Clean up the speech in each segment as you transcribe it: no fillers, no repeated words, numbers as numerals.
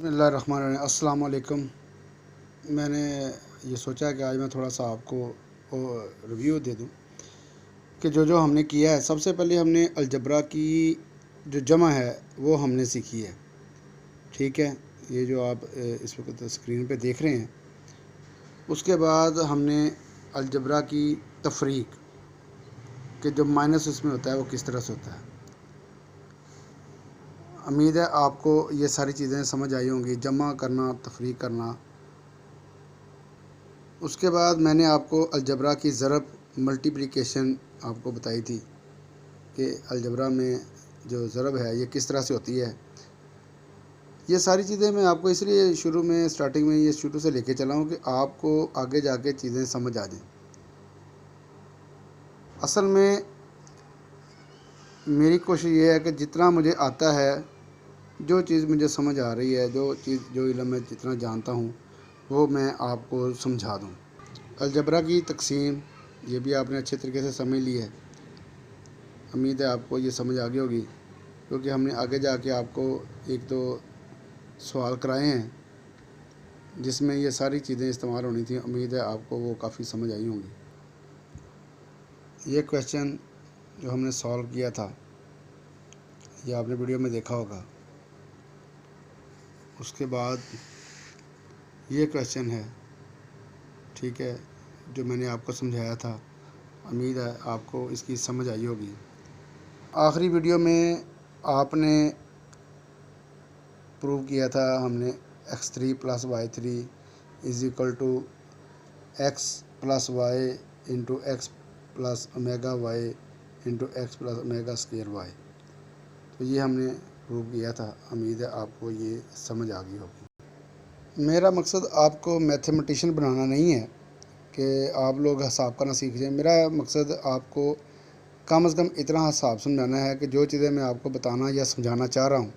बिस्मिल्लाहिर्रहमानिर्रहीम। अस्सलाम वालेकुम। मैंने ये सोचा कि आज मैं थोड़ा सा आपको रिव्यू दे दूं कि जो हमने किया है। सबसे पहले हमने अलजबरा की जो जमा है वो हमने सीखी है। ठीक है, ये जो आप इस वक्त स्क्रीन पे देख रहे हैं। उसके बाद हमने अलजबरा की तफरीक कि जो माइनस इसमें होता है वो किस तरह से होता है। उम्मीद है आपको ये सारी चीज़ें समझ आई होंगी, जमा करना, तफरीक करना। उसके बाद मैंने आपको अलजबरा की ज़रब मल्टीप्लिकेशन आपको बताई थी कि अलजबरा में जो ज़रब है ये किस तरह से होती है। ये सारी चीज़ें मैं आपको इसलिए शुरू में स्टार्टिंग में ये शुरू से लेके चला हूँ कि आपको आगे जाके चीज़ें समझ आ जाएं। असल में मेरी कोशिश ये है कि जितना मुझे आता है, जो चीज़ मुझे समझ आ रही है, जो इल्म मैं जितना जानता हूँ वो मैं आपको समझा दूँ। अलजबरा की तकसीम ये भी आपने अच्छे तरीके से समझ ली है। उम्मीद है आपको ये समझ आ गई होगी, क्योंकि हमने आगे जाके आपको एक दो सवाल कराए हैं जिसमें ये सारी चीज़ें इस्तेमाल होनी थी। उम्मीद है आपको वो काफ़ी समझ आई होंगी। ये क्वेश्चन जो हमने सॉल्व किया था ये आपने वीडियो में देखा होगा। उसके बाद ये क्वेश्चन है, ठीक है, जो मैंने आपको समझाया था। उम्मीद है आपको इसकी समझ आई होगी। आखिरी वीडियो में आपने प्रूव किया था हमने x3 + y3 = x + y into x + ω y into x + ω²y। तो ये हमने प्रूव किया था। उम्मीद है आपको ये समझ आ गई होगी। मेरा मकसद आपको मैथमेटिशियन बनाना नहीं है कि आप लोग हिसाब करना सीख जाएं। मेरा मकसद आपको कम से कम इतना हिसाब समझाना है कि जो चीज़ें मैं आपको बताना या समझाना चाह रहा हूँ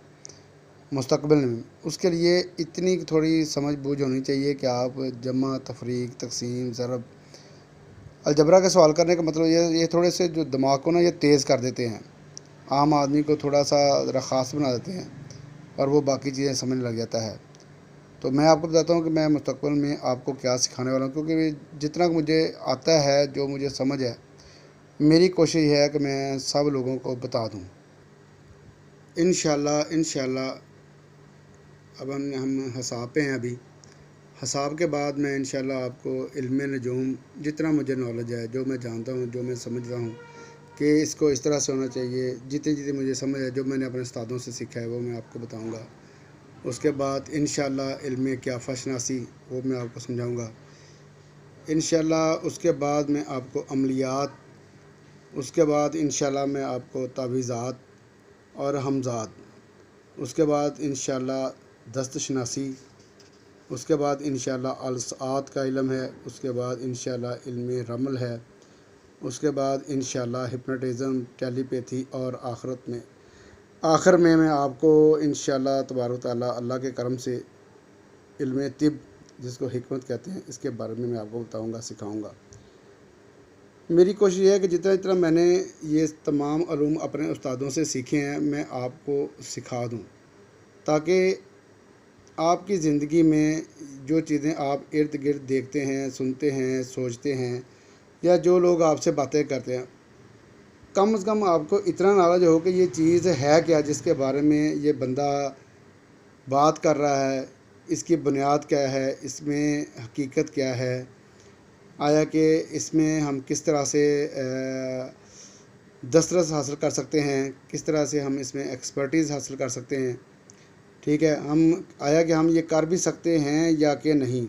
मुस्तकबिल में, उसके लिए इतनी थोड़ी समझ बूझ होनी चाहिए कि आप जमा, तफरीक, तकसीम, ज़रब, अलजबरा के सवाल करने का मतलब ये थोड़े से जो दिमाग को ना ये तेज़ कर देते हैं, आम आदमी को थोड़ा सा ज़रा ख़ास बना देते हैं और वो बाकी चीज़ें समझने लग जाता है। तो मैं आपको बताता हूँ कि मैं मुस्तकबिल में आपको क्या सिखाने वाला हूँ, क्योंकि जितना मुझे आता है, जो मुझे समझ है, मेरी कोशिश है कि मैं सब लोगों को बता दूँ। इंशाल्लाह अब हम हिसाब पे हैं। अभी हिसाब के बाद मैं इंशाल्लाह आपको इल्म नजूम जितना मुझे नॉलेज है, जो मैं जानता हूँ, जो मैं समझता हूँ कि इसको इस तरह से होना चाहिए, जितनी चीज़ें मुझे समझ है, जो मैंने अपने उस्तादों से सीखा है वो मैं आपको बताऊँगा। उसके बाद इंशाल्लाह इल्म क्याफ़ा शनासी वो मैं आपको समझाऊँगा इंशाल्लाह। उसके बाद मैं आपको अमलियात, उसके बाद इंशाल्लाह मैं आपको तावीज़ात और हमज़ात, उसके बाद इंशाल्लाह दस्त शनासी, उसके बाद इंशाल्लाह अलसात का इल्म है, उसके बाद इंशाल्लाह इल्म रमल है, उसके बाद इंशाल्लाह हिप्नोटिज़म, टेलीपैथी और आखिर में मैं आपको इंशाल्लाह तबारक तआला अल्लाह के करम से इल्म तिब, जिसको हिकमत कहते हैं, इसके बारे में मैं आपको बताऊंगा, सिखाऊंगा। मेरी कोशिश है कि जितना जितना मैंने ये तमाम उलूम अपने उस्तादों से सीखे हैं मैं आपको सिखा दूं, ताकि आपकी ज़िंदगी में जो चीज़ें आप इर्द गिर्द देखते हैं, सुनते हैं, सोचते हैं, या जो लोग आपसे बातें करते हैं, कम से कम आपको इतना नॉलेज हो कि ये चीज़ है क्या, जिसके बारे में ये बंदा बात कर रहा है, इसकी बुनियाद क्या है, इसमें हकीकत क्या है, आया कि इसमें हम किस तरह से दस्तरस हासिल कर सकते हैं, किस तरह से हम इसमें एक्सपर्टीज़ हासिल कर सकते हैं। ठीक है, हम ये कर भी सकते हैं या कि नहीं।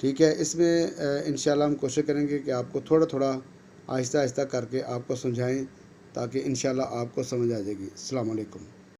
ठीक है, इसमें इंशाल्लाह हम कोशिश करेंगे कि आपको थोड़ा थोड़ा आहिस्ता आहिस्ता करके आपको समझाएं, ताकि इंशाल्लाह आपको समझ आ जाएगी। अस्सलाम वालेकुम।